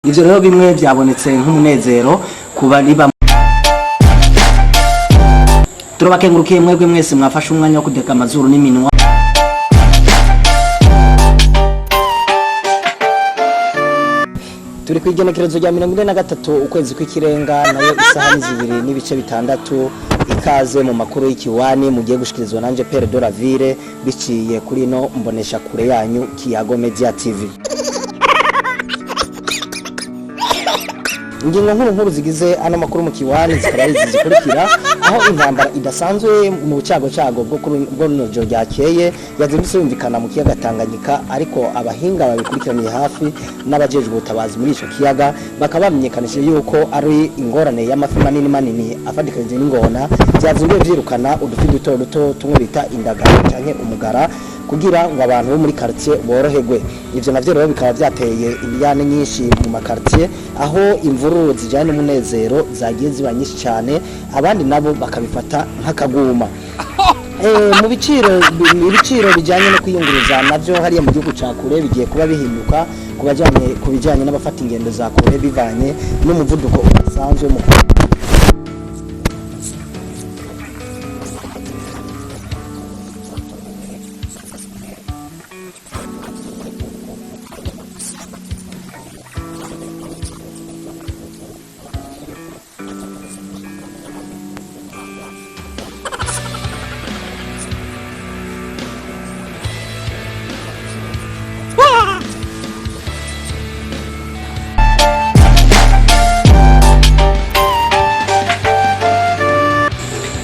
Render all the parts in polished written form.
ivyo rero bimwe byabonetse nk'umunezero kuba niba turabakengurukiye mwebwe mwese mwafashe umwanya wo kudeka amazuru n'iminwa. Turi kwigenekerezo rya 43 ukwezi kw'ikirenga nayo isaha n'izibiri n'ibice bitandatu. Ikaze mu makuru y'ikiwani mugiye gushikirizwa nanje Pere de la Ville biciye kuri no mbonesha kure yanyu KIYAGO Media TV. Ingingo nkuru zigize ano makuru mu kiwani zikaba zikurikira aho intambara idasanzwe mu cago bwo nojo ryakeye yazindutse yumvikana mu kiyaga Tanganyika, ariko abahinga babikurikiraniye hafi n'abajejwe ubutabazi muri ico kiyaga bakaba bamenyekanishije yuko ari ingorane y'amafi manini afadikanije n'ingona byazinduye vyirukana udufi duto tumwe bita indagara canke umugara kugira ngo abantu bo muri quartier boroherwe. Ivyo navyo rero bikaba byateye imiyane nyinshi mu makartier, aho imvururu zijanye n'umunezero zagiye ziba nyinshi cyane, abandi nabo bakabifata nk'akaguma. Mu biciro bijanye no kwiyunguruza navyo hariya mu gihugu ca kure bigiye kuba bihinduka kubijanye n'abafata ingendo za kure bivanye n'umuvuduko usanzwe mu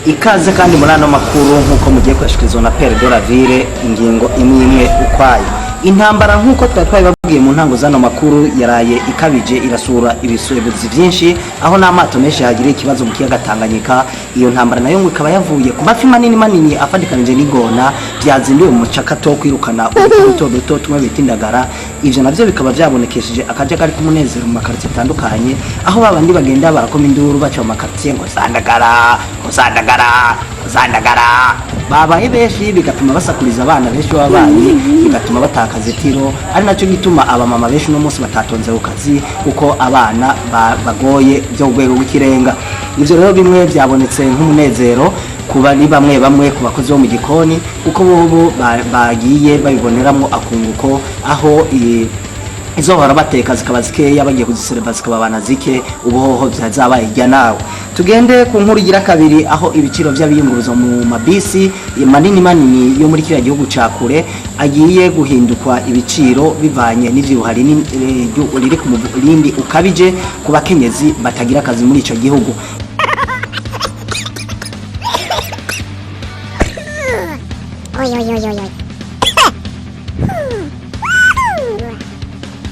ikaze kandi muri ano makuru nkuko mugiye kwashikirizwa na Pere de la Ville. Ingingo imwe ukwaye intambara nkuko twabibabwiye mu ntango zano makuru yaraye ikabije irasura ibisubizo byinshi, aho n'amato menshi hagira ikibazo mu kiyaga Tanganyika. Iyo ntambara nayo ngo ikaba yavuye ku mafi manini afadikanije n'ingona byazinduye mu cakato kwirukana uduto tumwe bita indagara. Ivyo navyo bikaba byabonekesheje akajagari k'umunezero mu makartie atandukanye, aho babandi bagenda barakoma induru baca mu makartie ngo zandagara babaye benshi, bigatuma basakuriza abana benshi babaye, bigatuma batakaza itiro. Ari nacyo gituma abamama benshi no munsi batatonze ku kazi kuko abana bagoye byo rwego rw'ikirenga. Ivyo rero bimwe byabonetse nk'umunezero kuba ni bamwe ku bakozi bo mu gikoni, kuko bobo bagiye babiboneramo akunguko, aho izo bahora bateka zikaba zikeya bagiye kuziserva zikaba banazike ubuhoho byazabaye ijya nawe. Tugende ku nkuru igira kabiri, aho ibiciro by'abiyunguruza mu mabisi manini yo muri kiriya gihugu ca kure agiye guhindukwa ibiciro bivanye n'ivyuhari riri ku murindi ukabije ku bakenyezi batagira akazi muri ico gihugu.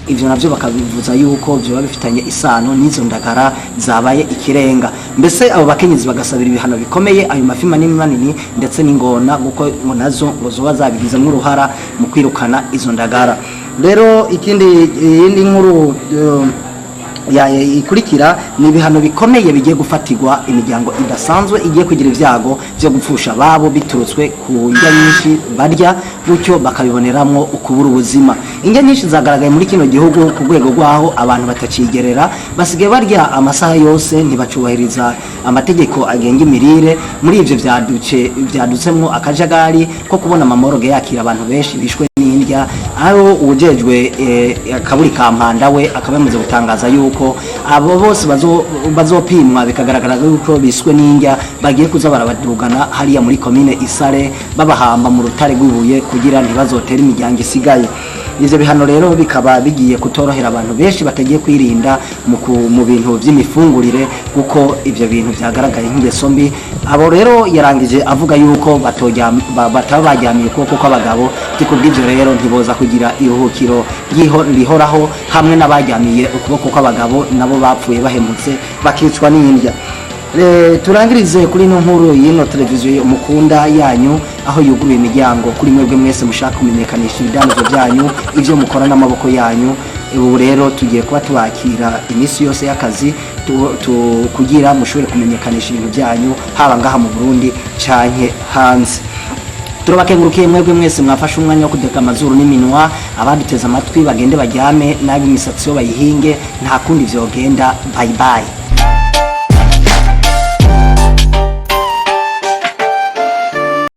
Ivyo navyo bakabivuza yuko byo bifitanye isano n'izo ndagara zabaye ikirenga. Mbese abo bakenyezi bagasabira ibihano bikomeye ayo mafi manini ndetse n'ingona, kuko nazo ngo zoba zabigize mu ruhara mu kwirukana izo ndagara. Rero iyindi nkuru ikurikira ni ibihano bikomeye bigiye gufatirwa imiryango idasanzwe igiye kugira ivyago byo gupfusha babo biturutswe ku ndya nyinshi barya, gutyo bakabiboneramwo ukubura ubuzima. Indya nyinshi zagaragaye muri kino gihugu ku rwego rwaho abantu batacigerera, basigaye barya amasaha yose, ntibacubahiriza amategeko agenga imirire. Muri ivyo vyadutsemwo akajagari ko kubona amamoroge yakira abantu benshi bishwe n'indya, aho ujejwe kaburi kampanda we akabemeze gutangaza yuko abo bose bazopimwa bikagaragara yuko biswe n'indya bagiye kuza barabadugana hariya muri commune Isare babahamba mu rutare rw'ibuye kugira ntibazotera imiryango isigaye. Ivyo bihano rero bikaba bigiye kutorohera abantu benshi batagiye kwirinda mu bintu by'imifungurire, kuko ivyo bintu byagaragaye nk'ingeso mbi. Abo rero yarangije avuga yuko bataba bajyamiye ukuboko kw'abagabo, tikubw'ivyo rero ntiboza kugira iruhukiro rihoraho hamwe n'abajyamiye ukuboko kw'abagabo nabo bapfuye bahemutse bakicwa n'indya. Turangirize kuri no nkuru y'ino televiziyo mukunda yanyu, aho yuguruye imiryango kuri mwebwe mwese mushaka kumenyekanisha ibidandazo byanyu, ivyo mukora n'amaboko yanyu. Ubu rero tugiye kuba tubakira iminsi yose y'akazi kugira mushobore kumenyekanisha ibintu byanyu haba ngaha mu Burundi canke hanze. turabakengurukiye mwebwe mwese mwafashe umwanya wo kudeka amazuru n'iminwa abaduteza amatwi bagende bajyame nabi imisatsi yo bayihinge nta kundi vyogenda bye bye